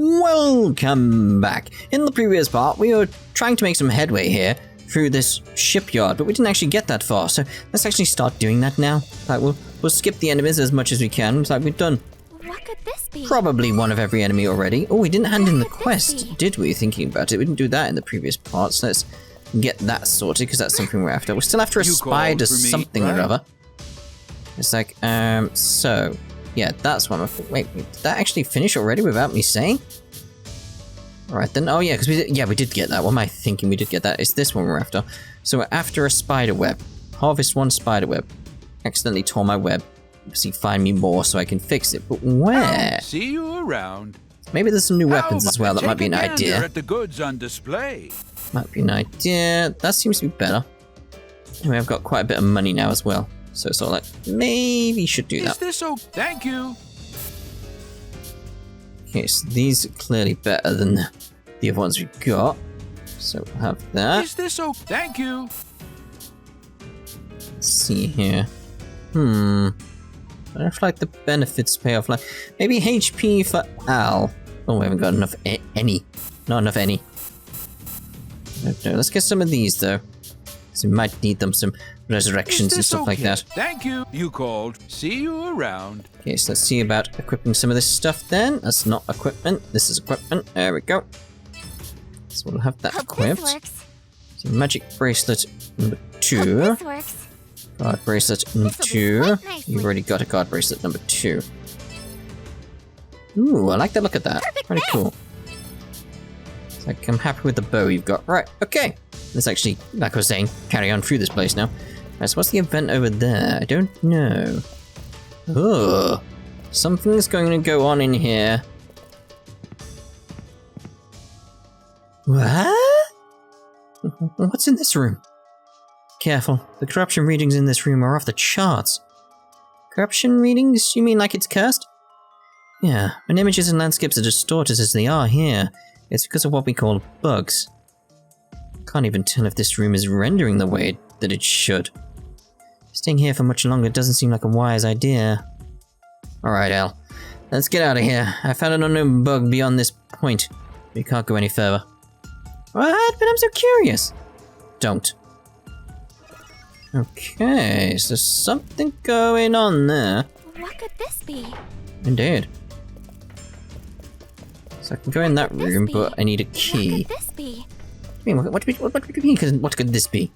Welcome back. In the previous part, we were trying to make some headway here through this shipyard, but we didn't actually get that far, so let's actually start doing that now. Like, we'll skip the enemies as much as we can. It's like we've done What could this be? probably one of every enemy already. Oh, we didn't hand in the quest, did we? Thinking about it, we didn't do that in the previous part, so let's get that sorted, because that's something we're after. We're still after a spider something or other. It's like, so... yeah, that's one. Wait, did that actually finish already without me saying? Alright then. Oh yeah, because we did get that. What am I thinking? We did get that. It's this one we're after. So we're after a spider web. Harvest one spider web. Accidentally tore my web. See, find me more so I can fix it. But where? I'll see you around. Maybe there's some new weapons as well. That might be an idea. At the goods on display. Might be an idea. That seems to be better. Anyway, I've got quite a bit of money now as well. So it's all like, maybe you should do that. Is this so? Thank you. Okay, so these are clearly better than the other ones we got. So we'll have that. Is this so? Thank you. Let's see here. I don't feel like the benefits pay off. Like maybe HP for Al. Oh, we haven't got enough any. Not enough any. No, let's get some of these though. Because we might need them some resurrections and stuff like that. Thank you. You called. See you around. Okay, so let's see about equipping some of this stuff then. That's not equipment. This is equipment. There we go. So we'll have that equipped. So magic bracelet number 2. This works. Guard bracelet number 2. You've already got a guard bracelet number 2. Ooh, I like the look of that. Pretty cool. It's like, I'm happy with the bow you've got. Right, okay. Let's actually, like I was saying, carry on through this place now. Right, so what's the event over there? I don't know. Oh, something's going to go on in here. What? What's in this room? Careful, the corruption readings in this room are off the charts. Corruption readings? You mean like it's cursed? Yeah, when images and landscapes are distorted as they are here, it's because of what we call bugs. Can't even tell if this room is rendering the way that it should. Staying here for much longer doesn't seem like a wise idea. Alright, Al. Let's get out of here. I found an unknown bug beyond this point. We can't go any further. What? But I'm so curious. Don't. Okay, so something going on there. What could this be? Indeed. So I can go in that room, but I need a key. What could this be? What do you mean? What could this be?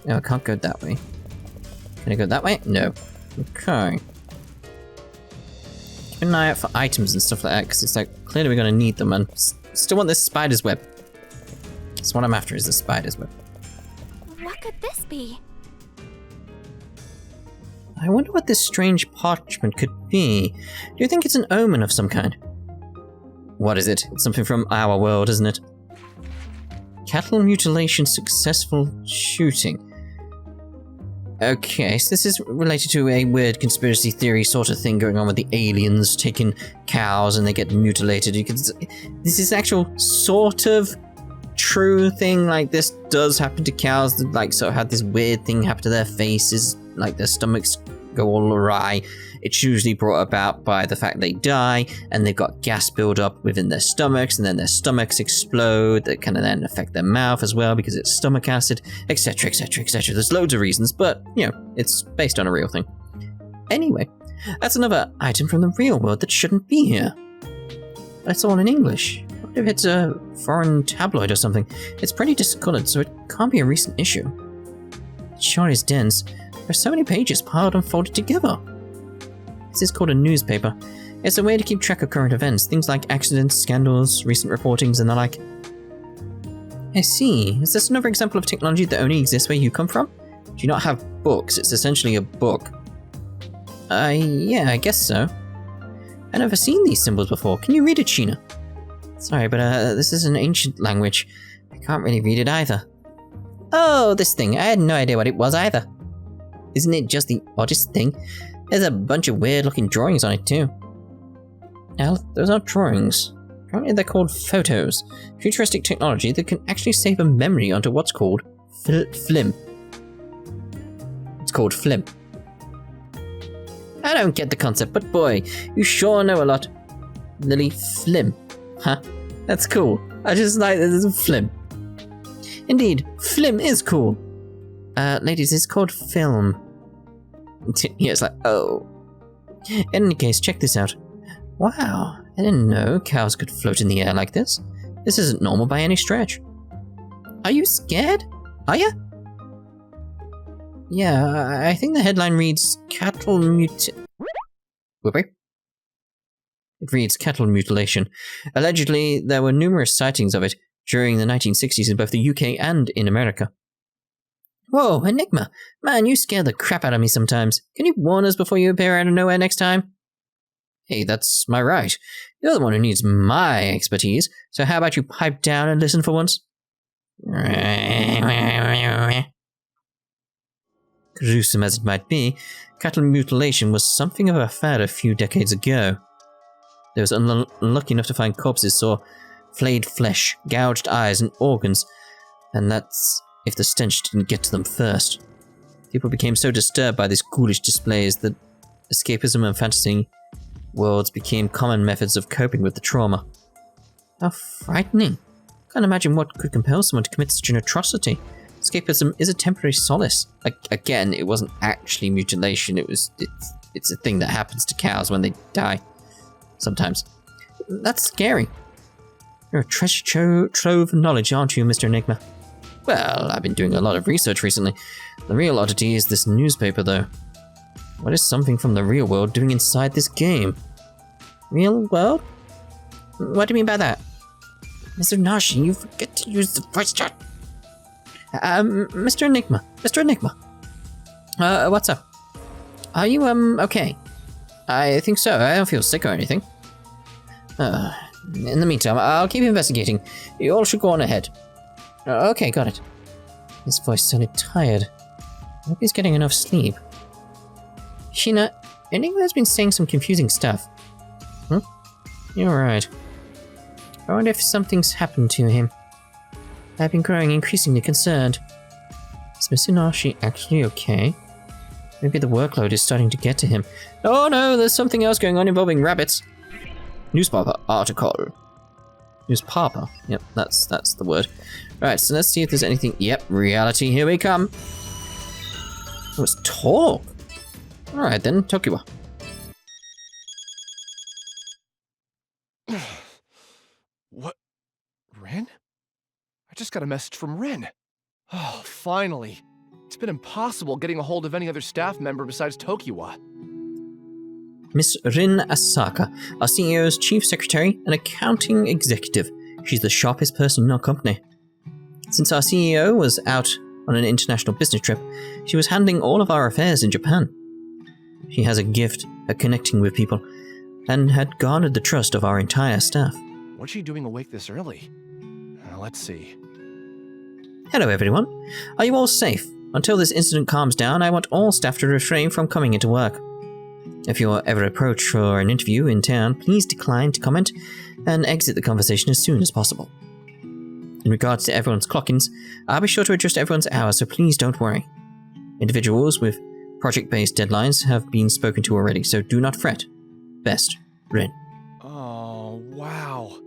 No, I can't go that way. Can I go that way? No. Okay. Keep an eye out for items and stuff like that, because it's like, clearly we're going to need them, and still want this spider's web. That's what I'm after, is the spider's web. What could this be? I wonder what this strange parchment could be. Do you think it's an omen of some kind? What is it? It's something from our world, isn't it? Cattle mutilation successful shooting. Okay, so this is related to a weird conspiracy theory sort of thing going on with the aliens taking cows and they get mutilated. This is actual sort of true thing. Like, this does happen to cows that like sort of had this weird thing happen to their faces, like their stomachs go all awry. It's usually brought about by the fact they die and they've got gas build-up within their stomachs, and then their stomachs explode that can then affect their mouth as well because it's stomach acid, etc, etc, etc. There's loads of reasons, but, you know, it's based on a real thing. Anyway, that's another item from the real world that shouldn't be here. It's all in English. What if it's a foreign tabloid or something? It's pretty discolored, so it can't be a recent issue. It sure is dense. There's so many pages piled and folded together. This is called a newspaper. It's a way to keep track of current events, things like accidents, scandals, recent reportings, and the like. I see. Is this another example of technology that only exists where you come from? Do you not have books? It's essentially a book. Yeah, I guess so. I've never seen these symbols before. Can you read it, Sheena? Sorry, but this is an ancient language. I can't really read it either. Oh, this thing. I had no idea what it was either. Isn't it just the oddest thing? There's a bunch of weird-looking drawings on it, too. Now, those aren't drawings. Apparently they're called photos. Futuristic technology that can actually save a memory onto what's called flim. It's called flim. I don't get the concept, but boy, you sure know a lot. Lily, flim. Huh? That's cool. I just like Flim. Indeed, Flim is cool. Ladies, it's called film. Yeah, it's like, oh. In any case, check this out. Wow, I didn't know cows could float in the air like this. This isn't normal by any stretch. Are you scared? Are ya? Yeah, I think the headline reads cattle Whoopee. It reads cattle mutilation. Allegedly, there were numerous sightings of it during the 1960s in both the UK and in America. Whoa, Enigma! Man, you scare the crap out of me sometimes. Can you warn us before you appear out of nowhere next time? Hey, that's my right. You're the one who needs my expertise, so how about you pipe down and listen for once? Gruesome as it might be, cattle mutilation was something of a fad a few decades ago. Those unlucky enough to find corpses saw flayed flesh, gouged eyes, and organs, and that's if the stench didn't get to them first. People became so disturbed by these ghoulish displays that escapism and fantasy worlds became common methods of coping with the trauma. How frightening. Can't imagine what could compel someone to commit such an atrocity. Escapism is a temporary solace. Again, it wasn't actually mutilation, it's a thing that happens to cows when they die. Sometimes. That's scary. You're a treasure trove of knowledge, aren't you, Mr. Enigma? Well, I've been doing a lot of research recently. The real oddity is this newspaper, though. What is something from the real world doing inside this game? Real world? What do you mean by that? Mr. Nashi, you forget to use the voice chat. Mr. Enigma. Mr. Enigma. What's up? Are you, okay? I think so. I don't feel sick or anything. In the meantime, I'll keep investigating. You all should go on ahead. Okay, got it. His voice sounded tired. I hope he's getting enough sleep. Sheena, Enigma's been saying some confusing stuff. You're right. I wonder if something's happened to him. I've been growing increasingly concerned. Is Mr. Nashi actually okay? Maybe the workload is starting to get to him. Oh no, there's something else going on involving rabbits. Newspaper article. Newspaper. Yep, that's the word. Right, so let's see if there's anything. Yep, reality, here we come. Oh, it's talk. Alright then, Tokiwa. What? Ren? I just got a message from Ren. Oh, finally. It's been impossible getting a hold of any other staff member besides Tokiwa. Miss Rin Asaka, our CEO's chief secretary and accounting executive. She's the sharpest person in our company. Since our CEO was out on an international business trip, she was handling all of our affairs in Japan. She has a gift at connecting with people, and had garnered the trust of our entire staff. What's she doing awake this early? Let's see. Hello everyone. Are you all safe? Until this incident calms down, I want all staff to refrain from coming into work. If you're ever approached for an interview in town, please decline to comment and exit the conversation as soon as possible. In regards to everyone's clock-ins, I'll be sure to adjust everyone's hours, so please don't worry. Individuals with project-based deadlines have been spoken to already, so do not fret. Best, Rin. Oh, wow.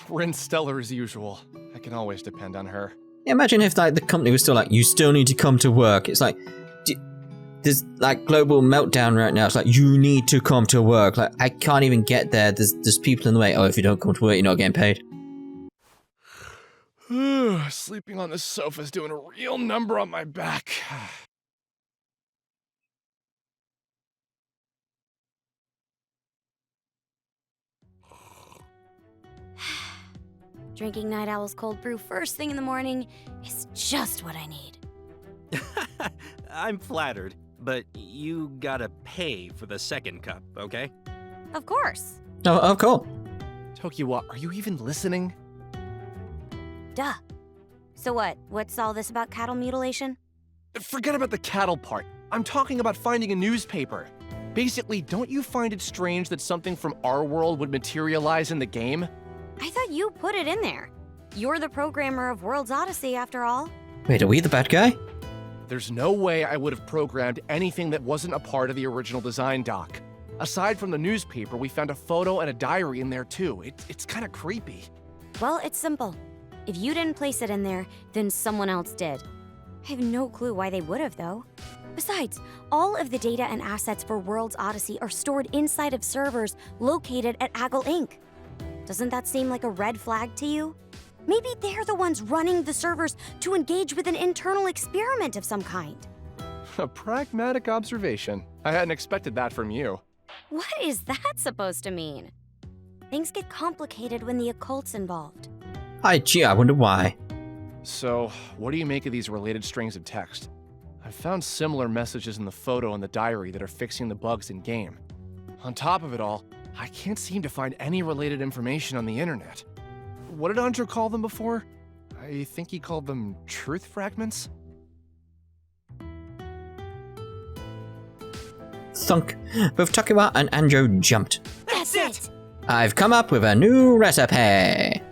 Ren's stellar as usual. I can always depend on her. Yeah, imagine if the company was still like, you still need to come to work. It's like, there's global meltdown right now. It's like, you need to come to work. Like, I can't even get there. There's people in the way. Oh, if you don't come to work, you're not getting paid. Sleeping on this sofa's doing a real number on my back. Drinking Night Owl's cold brew first thing in the morning is just what I need. I'm flattered, but you gotta pay for the second cup, okay? Of course. Oh, cool. Tokiwa, are you even listening? Duh. So what? What's all this about cattle mutilation? Forget about the cattle part. I'm talking about finding a newspaper. Basically, don't you find it strange that something from our world would materialize in the game? I thought you put it in there. You're the programmer of World's Odyssey, after all. Wait, are we the bad guy? There's no way I would have programmed anything that wasn't a part of the original design doc. Aside from the newspaper, we found a photo and a diary in there too. It's kind of creepy. Well, it's simple. If you didn't place it in there, then someone else did. I have no clue why they would have, though. Besides, all of the data and assets for World's Odyssey are stored inside of servers located at Aggle Inc. Doesn't that seem like a red flag to you? Maybe they're the ones running the servers to engage with an internal experiment of some kind. A pragmatic observation. I hadn't expected that from you. What is that supposed to mean? Things get complicated when the occult's involved. Gee, I wonder why. So, what do you make of these related strings of text? I've found similar messages in the photo and the diary that are fixing the bugs in-game. On top of it all, I can't seem to find any related information on the internet. What did Andrew call them before? I think he called them truth fragments? Thunk. Both Tokiwa and Andrew jumped. That's it! I've come up with a new recipe.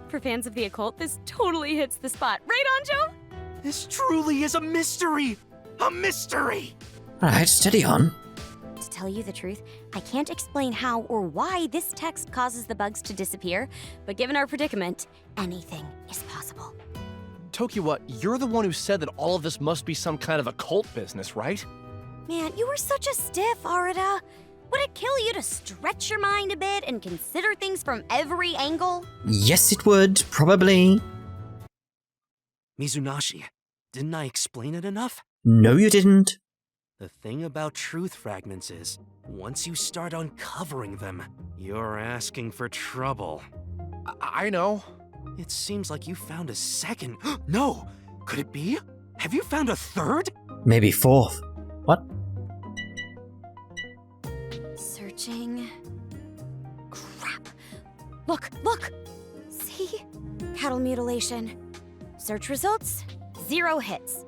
For fans of the occult, this totally hits the spot. Right, Anjo? This truly is a mystery! A mystery! Alright, steady on. To tell you the truth, I can't explain how or why this text causes the bugs to disappear, but given our predicament, anything is possible. Tokiwa, you're the one who said that all of this must be some kind of occult business, right? Man, you were such a stiff, Arida. Would it kill you to stretch your mind a bit and consider things from every angle? Yes, it would, probably. Mizunashi, didn't I explain it enough? No, you didn't. The thing about truth fragments is, once you start uncovering them, you're asking for trouble. I know. It seems like you found a second. No! Could it be? Have you found a third? Maybe fourth. What? Searching. Crap. Look! See? Cattle mutilation. Search results, 0 hits.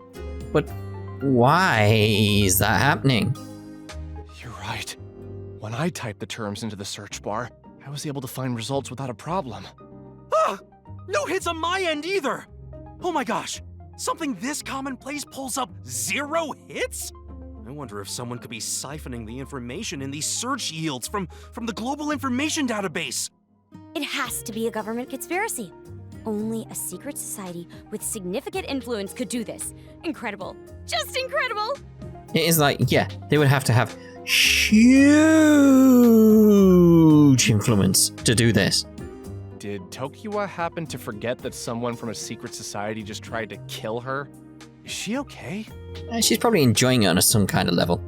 But why is that happening? You're right. When I typed the terms into the search bar, I was able to find results without a problem. Ah! No hits on my end either! Oh my gosh! Something this commonplace pulls up 0 hits? I wonder if someone could be siphoning the information in these search yields from the global information database. It has to be a government conspiracy. Only a secret society with significant influence could do this. Incredible. Just incredible! It is like, yeah, they would have to have huge influence to do this. Did Tokiwa happen to forget that someone from a secret society just tried to kill her? Is she okay? She's probably enjoying it on some kind of level.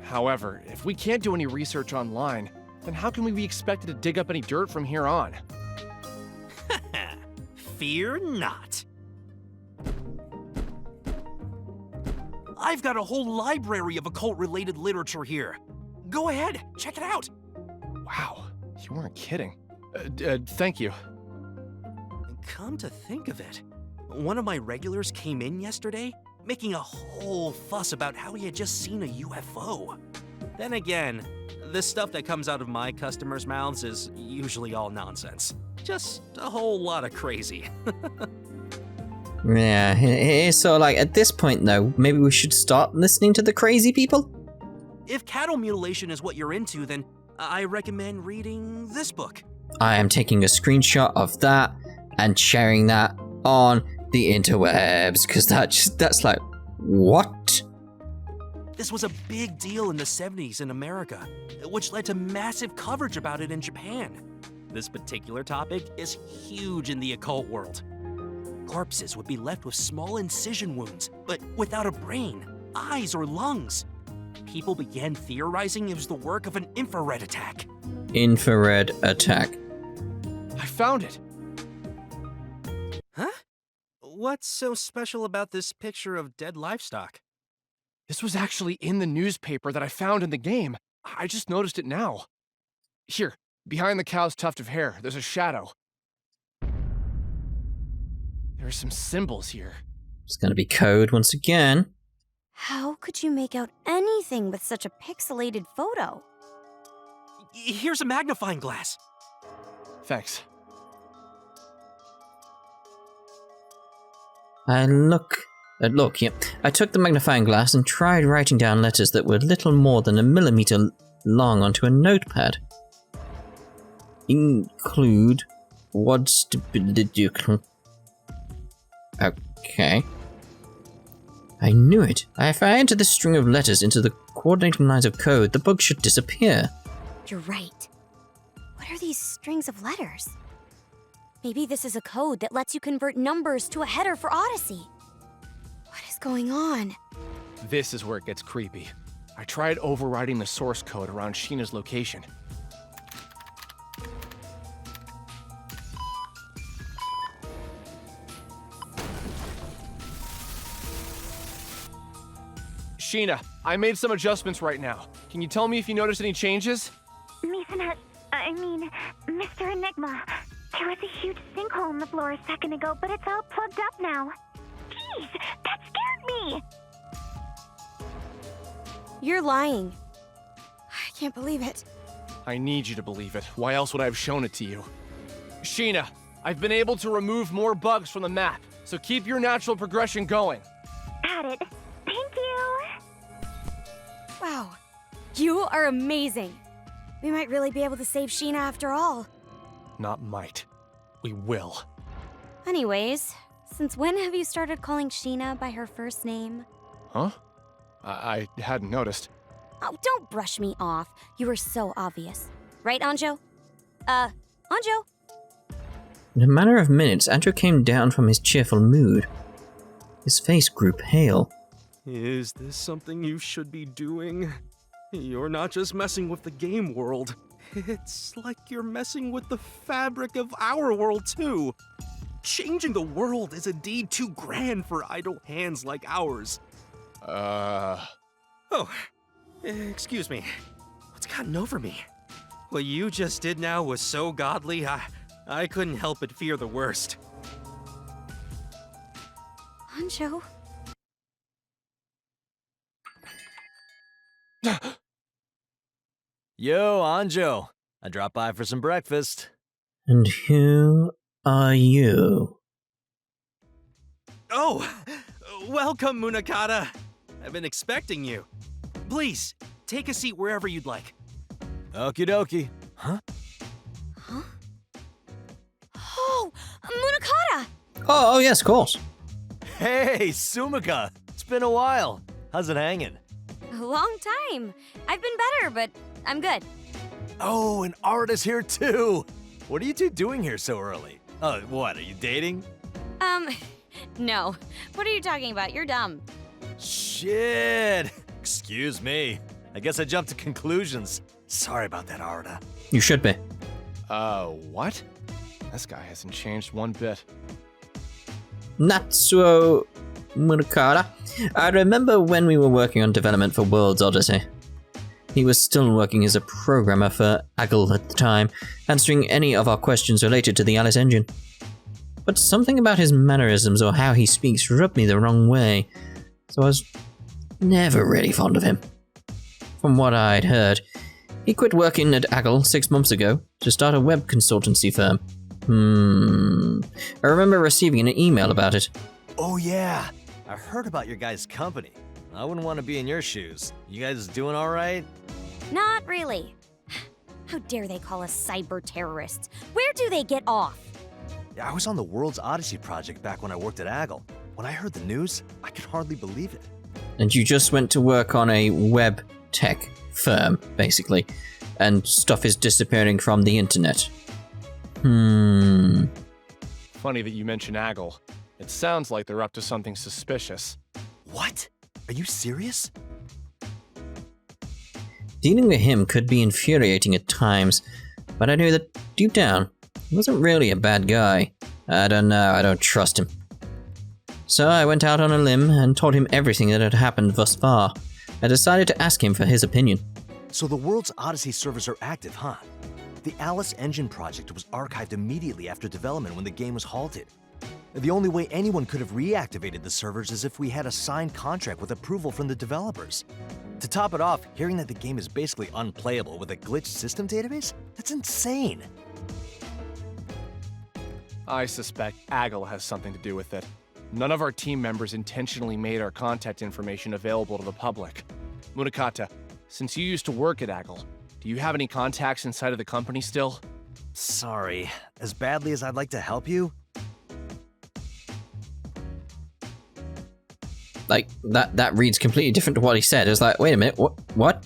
However, if we can't do any research online, then how can we be expected to dig up any dirt from here on? Fear not. I've got a whole library of occult-related literature here. Go ahead, check it out. Wow, you weren't kidding. Thank you. Come to think of it, one of my regulars came in yesterday, making a whole fuss about how he had just seen a UFO. Then again, the stuff that comes out of my customers' mouths is usually all nonsense. Just a whole lot of crazy. Yeah, it's sort of like, at this point though, maybe we should start listening to the crazy people? If cattle mutilation is what you're into, then I recommend reading this book. I am taking a screenshot of that and sharing that on the interwebs, because that's like, what? This was a big deal in the 70s in America, which led to massive coverage about it in Japan. This particular topic is huge in the occult world. Corpses would be left with small incision wounds, but without a brain, eyes, or lungs. People began theorizing it was the work of an infrared attack. Infrared attack. I found it! Huh? What's so special about this picture of dead livestock? This was actually in the newspaper that I found in the game. I just noticed it now. Here, behind the cow's tuft of hair, there's a shadow. There are some symbols here. It's gonna be code once again. How could you make out anything with such a pixelated photo? Here's a magnifying glass. Thanks. Look, yeah. I took the magnifying glass and tried writing down letters that were little more than a millimeter long onto a notepad. Include what's the... Okay. I knew it. If I enter this string of letters into the coordinating lines of code, the bug should disappear. You're right. What are these strings of letters? Maybe this is a code that lets you convert numbers to a header for Odyssey. What is going on? This is where it gets creepy. I tried overriding the source code around Sheena's location. Sheena, I made some adjustments right now. Can you tell me if you noticed any changes? Mr. Enigma, there was a huge sinkhole in the floor a second ago, but it's all plugged up now. Jeez, that scared me! You're lying. I can't believe it. I need you to believe it. Why else would I have shown it to you? Sheena, I've been able to remove more bugs from the map, so keep your natural progression going. Got it. Thank you! Wow. You are amazing. We might really be able to save Sheena after all. Not might. We will. Anyways, since when have you started calling Sheena by her first name? Huh? I hadn't noticed. Oh, don't brush me off. You were so obvious. Right, Anjo? Anjo? In a matter of minutes, Andrew came down from his cheerful mood. His face grew pale. Is this something you should be doing? You're not just messing with the game world. It's like you're messing with the fabric of our world, too. Changing the world is indeed too grand for idle hands like ours. Oh, excuse me. What's gotten over me? What you just did now was so godly, I couldn't help but fear the worst. Anjo? Yo, Anjo. I dropped by for some breakfast. And who are you? Oh, welcome, Munakata. I've been expecting you. Please, take a seat wherever you'd like. Okie dokie. Huh? Huh? Oh, Munakata! Oh, yes, of course. Hey, Sumika. It's been a while. How's it hanging? A long time. I've been better, but I'm good. Oh, and Art is here too. What are you two doing here so early? What, are you dating? No. What are you talking about? You're dumb. Shit. Excuse me. I guess I jumped to conclusions. Sorry about that, Arda. You should be. What? This guy hasn't changed one bit. Natsuo Munakata. I remember when we were working on development for World's Odyssey. He was still working as a programmer for Aggle at the time, answering any of our questions related to the Alice engine. But something about his mannerisms or how he speaks rubbed me the wrong way, so I was never really fond of him. From what I'd heard, he quit working at Aggle 6 months ago to start a web consultancy firm. I remember receiving an email about it. Oh yeah, I heard about your guys' company. I wouldn't want to be in your shoes. You guys doing all right? Not really. How dare they call us cyber terrorists? Where do they get off? Yeah, I was on the World's Odyssey project back when I worked at Aggle. When I heard the news, I could hardly believe it. And you just went to work on a web tech firm, basically, and stuff is disappearing from the internet. Funny that you mention Aggle. It sounds like they're up to something suspicious. What? Are you serious? Dealing with him could be infuriating at times, but I knew that deep down, he wasn't really a bad guy. I don't know, I don't trust him. So I went out on a limb and told him everything that had happened thus far. I decided to ask him for his opinion. So the World's Odyssey servers are active, huh? The Alice engine project was archived immediately after development when the game was halted. The only way anyone could have reactivated the servers is if we had a signed contract with approval from the developers. To top it off, hearing that the game is basically unplayable with a glitched system database? That's insane! I suspect Aggle has something to do with it. None of our team members intentionally made our contact information available to the public. Munakata, since you used to work at Aggle, Do you have any contacts inside of the company still? Sorry. As badly as I'd like to help you, Like, that reads completely different to what he said. It was like, wait a minute, what?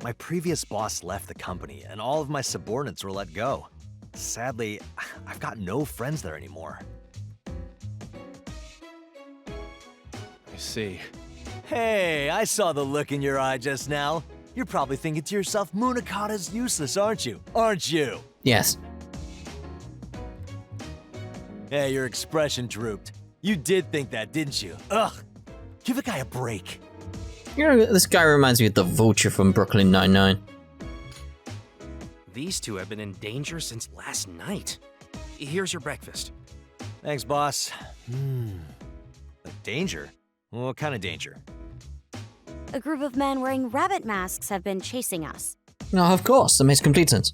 my previous boss left the company, and all of my subordinates were let go. Sadly, I've got no friends there anymore. I see. Hey, I saw the look in your eye just now. You're probably thinking to yourself, Munakata's useless, aren't you? Aren't you? Yes. Hey, your expression drooped. You did think that, didn't you? Ugh. Give a guy a break. You know, this guy reminds me of the Vulture from Brooklyn Nine-Nine. These two have been in danger since last night. Here's your breakfast. Thanks, boss. Danger? What kind of danger? A group of men wearing rabbit masks have been chasing us. No, of course, that makes complete sense.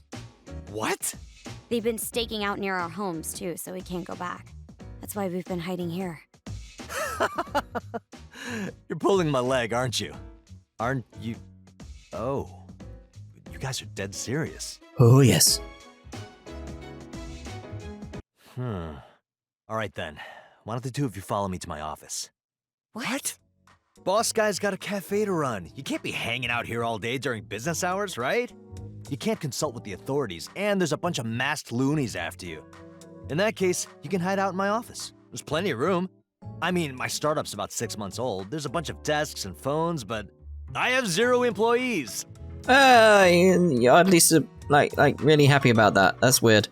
What? They've been staking out near our homes, too, so we can't go back. That's why we've been hiding here. You're pulling my leg, aren't you? Aren't you? Oh. You guys are dead serious. Oh, yes. All right then. Why don't the two of you follow me to my office? What? Boss guy's got a cafe to run. You can't be hanging out here all day during business hours, right? You can't consult with the authorities, and there's a bunch of masked loonies after you. In that case, you can hide out in my office. There's plenty of room. I mean, my startup's about 6 months old. There's a bunch of desks and phones, but I have 0 employees. You're at least, like really happy about that. That's weird.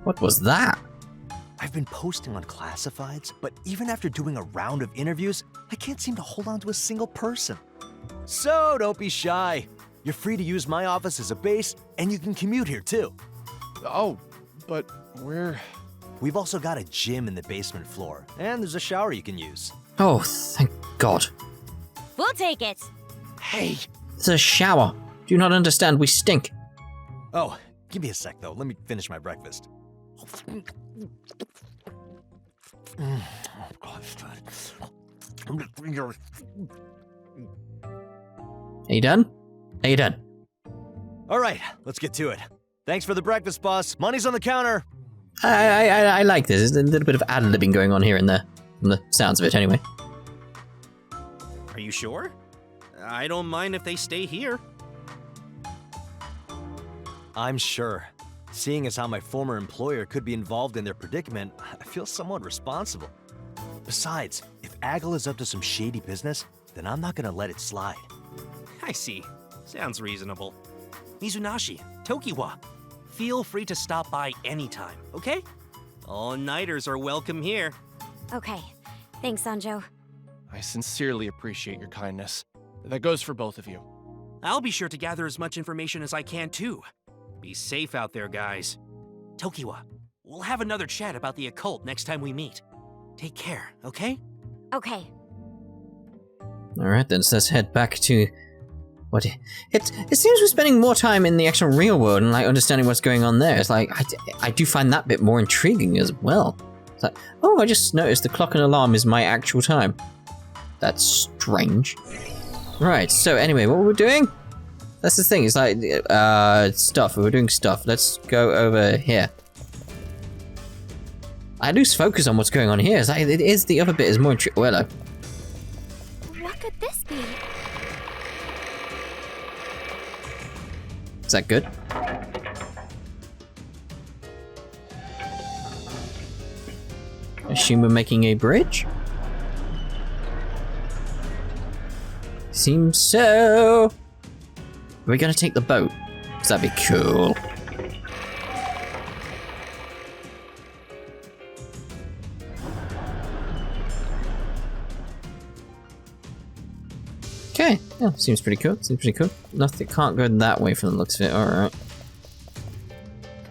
What was that? I've been posting on classifieds, but even after doing a round of interviews, I can't seem to hold on to a single person. So don't be shy. You're free to use my office as a base, and you can commute here too. Oh, but where? We've also got a gym in the basement floor, and there's a shower you can use. Oh, thank God. We'll take it. Hey! It's a shower. Do you not understand? We stink. Oh, give me a sec though. Let me finish my breakfast. Are you done? Are you done? All right, let's get to it. Thanks for the breakfast, boss. Money's on the counter. I like this. There's a little bit of ad-libbing going on here and there. From the sounds of it, anyway. Are you sure? I don't mind if they stay here. I'm sure. Seeing as how my former employer could be involved in their predicament, I feel somewhat responsible. Besides, if Aggle is up to some shady business, then I'm not gonna let it slide. I see. Sounds reasonable. Mizunashi, Tokiwa, feel free to stop by anytime, okay? All-nighters are welcome here. Okay. Thanks, Sanjo. I sincerely appreciate your kindness. That goes for both of you. I'll be sure to gather as much information as I can, too. Be safe out there, guys. Tokiwa, we'll have another chat about the occult next time we meet. Take care, okay? Okay. Alright then, so let's head back to... What? It seems we're spending more time in the actual real world and like understanding what's going on there. It's like, I do find that bit more intriguing as well. It's like, oh, I just noticed the clock and alarm is my actual time. That's strange. Right, so anyway, what we're doing? That's the thing, it's like, stuff, we're doing stuff. Let's go over here. I lose focus on what's going on here. It's like, it is, the other bit is more intriguing. Well, What could this be? is that good? I assume we're making a bridge? Seems so. Are we gonna take the boat? 'Cause that'd be cool. Okay, yeah, seems pretty cool. Seems pretty cool. Nothing can't go that way from the looks of it. All right.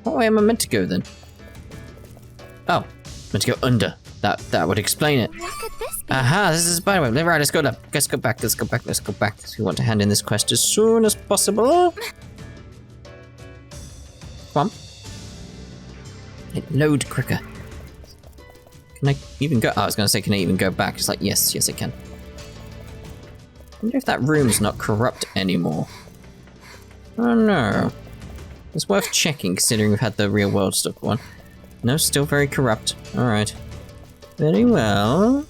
What way am I meant to go then? Oh, meant to go under. That would explain it. What could this be? Aha, this is a spider web. Right, let's go. Let's go back. Let's go back. Let's go back. So we want to hand in this quest as soon as possible. Come on. It load quicker. Can I even go? Oh, I was going to say, can I even go back? It's like, yes, I can. wonder if that room's not corrupt anymore. I don't know. It's worth checking considering we've had the real world stuff one. No, still very corrupt. Alright. Very well.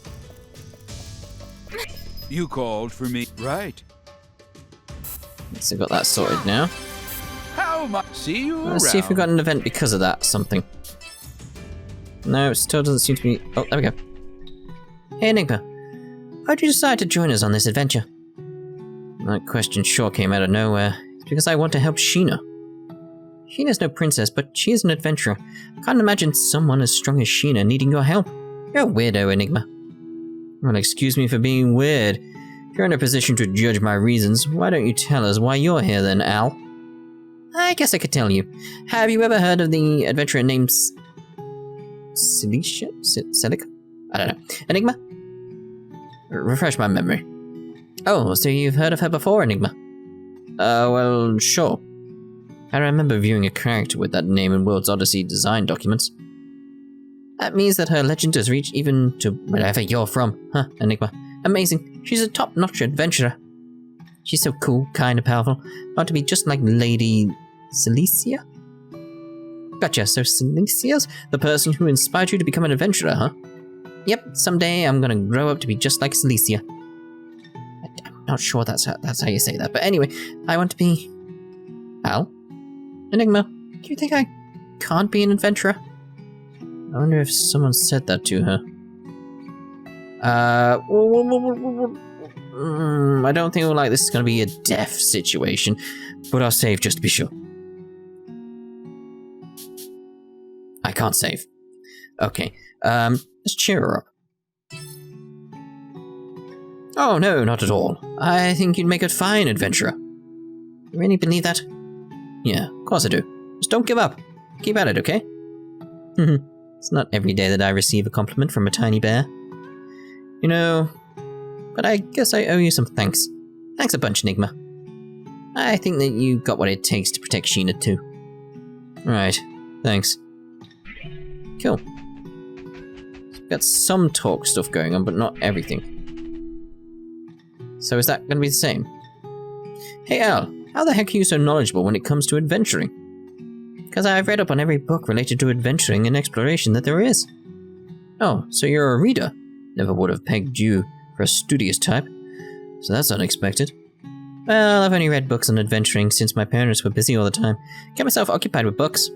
You called for me, right? So got that sorted now. How much? See you around. Let's see if we've got an event because of that, something. No, it still doesn't seem to be... Oh, there we go. Hey, Enigma. How'd you decide to join us on this adventure? That question sure came out of nowhere. It's because I want to help Sheena. Sheena's no princess, but she is an adventurer. I can't imagine someone as strong as Sheena needing your help. You're a weirdo, Enigma. Well, excuse me for being weird. If you're in a position to judge my reasons, why don't you tell us why you're here then, Al? I guess I could tell you. Have you ever heard of the adventurer named Celicia? Celica? I don't know. Enigma? Refresh my memory. Oh, so you've heard of her before, Enigma? Well, sure. I remember viewing a character with that name in World's Odyssey design documents. That means that her legend has reached even to wherever you're from, huh, Enigma? Amazing. She's a top-notch adventurer. She's so cool, kind of powerful. About to be just like Lady Celicia? Gotcha, so Celicia's the person who inspired you to become an adventurer, huh? Yep, someday I'm gonna grow up to be just like Celicia. I'm not sure that's how you say that, but anyway, I want to be... Al? Enigma, do you think I can't be an adventurer? I wonder if someone said that to her. I don't think like this is going to be a death situation, but I'll save just to be sure. I can't save. Okay, let's cheer her up. Oh no, not at all. I think you'd make a fine adventurer. You really believe that? Yeah, of course I do. Just don't give up. Keep at it, okay? It's not every day that I receive a compliment from a tiny bear. You know, but I guess I owe you some thanks. Thanks a bunch, Enigma. I think that you got what it takes to protect Sheena too. Right, thanks. Cool. We've got some talk stuff going on, but not everything. So is that going to be the same? Hey Al, how the heck are you so knowledgeable when it comes to adventuring? Because I've read up on every book related to adventuring and exploration that there is. Oh, so you're a reader? Never would have pegged you for a studious type. So that's unexpected. Well, I've only read books on adventuring since my parents were busy all the time. Kept myself occupied with books.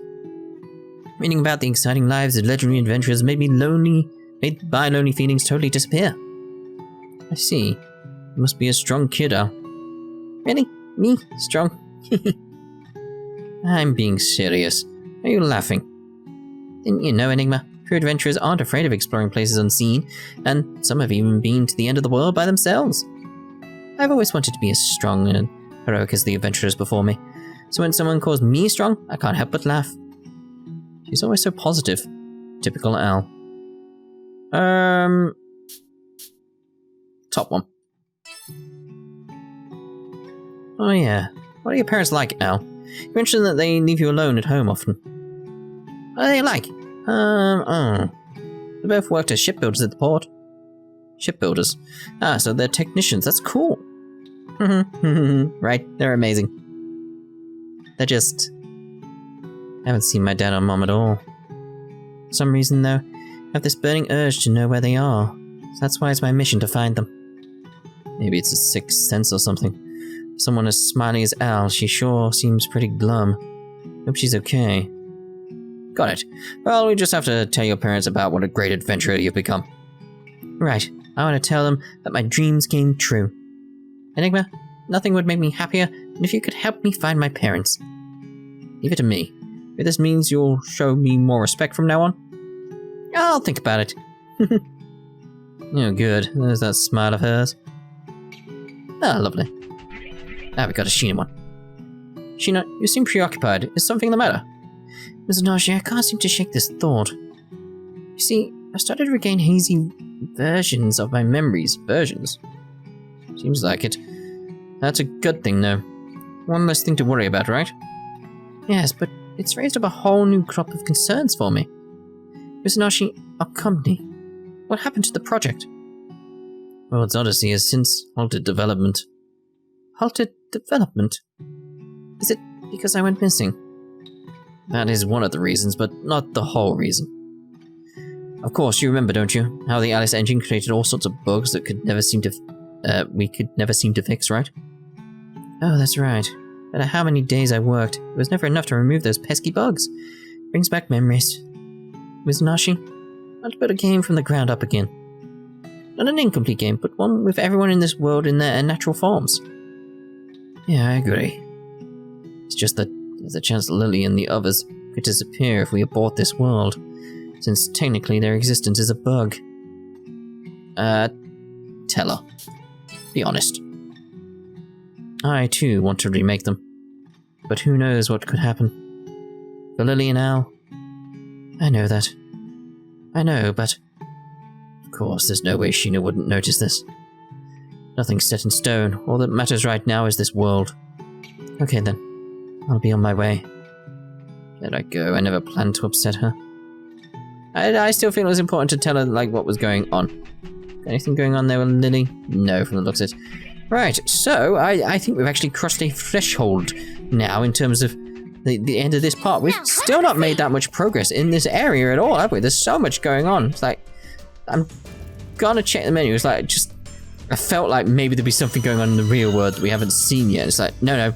Reading about the exciting lives of legendary adventurers made my lonely feelings totally disappear. I see. You must be a strong kid, Al. Really? Me? Strong? I'm being serious. Are you laughing? Didn't you know, Enigma? True adventurers aren't afraid of exploring places unseen, and some have even been to the end of the world by themselves. I've always wanted to be as strong and heroic as the adventurers before me, so when someone calls me strong, I can't help but laugh. She's always so positive. Typical Al. Top one. Oh yeah. What are your parents like, Al? You mentioned that they leave you alone at home often. What are they like? They both worked as shipbuilders at the port. Shipbuilders? Ah, so they're technicians. That's cool. Right, they're amazing. They're just... I haven't seen my dad or mom at all. For some reason, though, I have this burning urge to know where they are. So that's why it's my mission to find them. Maybe it's a sixth sense or something. Someone as smiley as Al, she sure seems pretty glum. Hope she's okay. Got it. Well, we just have to tell your parents about what a great adventurer you've become. Right. I want to tell them that my dreams came true. Enigma, nothing would make me happier than if you could help me find my parents. Leave it to me. If this means you'll show me more respect from now on, I'll think about it. Oh, good. There's that smile of hers. Ah, lovely. Now we got a Sheena one. Sheena, you seem preoccupied. Is something the matter? Ms. Nashi, I can't seem to shake this thought. You see, I started to regain hazy versions of my memories. Versions? Seems like it. That's a good thing, though. One less thing to worry about, right? Yes, but it's raised up a whole new crop of concerns for me. Ms. Nashi, our company. What happened to the project? World's Odyssey has since halted development. Halted development? Is it because I went missing? That is one of the reasons, but not the whole reason. Of course, you remember, don't you? How the Alice engine created all sorts of bugs that we could never seem to fix, right? Oh, that's right. No matter how many days I worked, it was never enough to remove those pesky bugs. Brings back memories. Miss Nashi, I'll build a game from the ground up again. Not an incomplete game, but one with everyone in this world in their natural forms. Yeah, I agree. It's just that there's a chance Lily and the others could disappear if we abort this world, since technically their existence is a bug. Tell her. Be honest. I too want to remake them, but who knows what could happen. For Lily and Al, I know that. I know, but of course there's no way Sheena wouldn't notice this. Nothing's set in stone. All that matters right now is this world. Okay then, I'll be on my way. Let I go. I never planned to upset her. I still feel it was important to tell her, like, what was going on. Anything going on there with Lily? No, from the looks of it. Right, so I think we've actually crossed a threshold now in terms of the end of this part. We've still not made that much progress in this area at all, have we? There's so much going on. It's like, I'm gonna check the menu. It's like, I felt like maybe there'd be something going on in the real world that we haven't seen yet. It's like, no,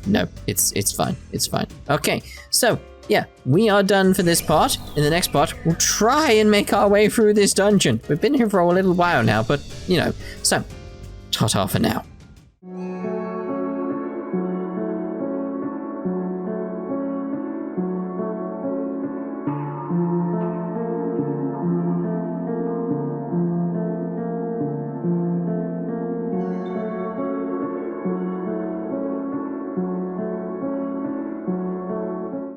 it's fine. It's fine. Okay, so, yeah, we are done for this part. In the next part, we'll try and make our way through this dungeon. We've been here for a little while now, but, you know, so, ta-ta for now.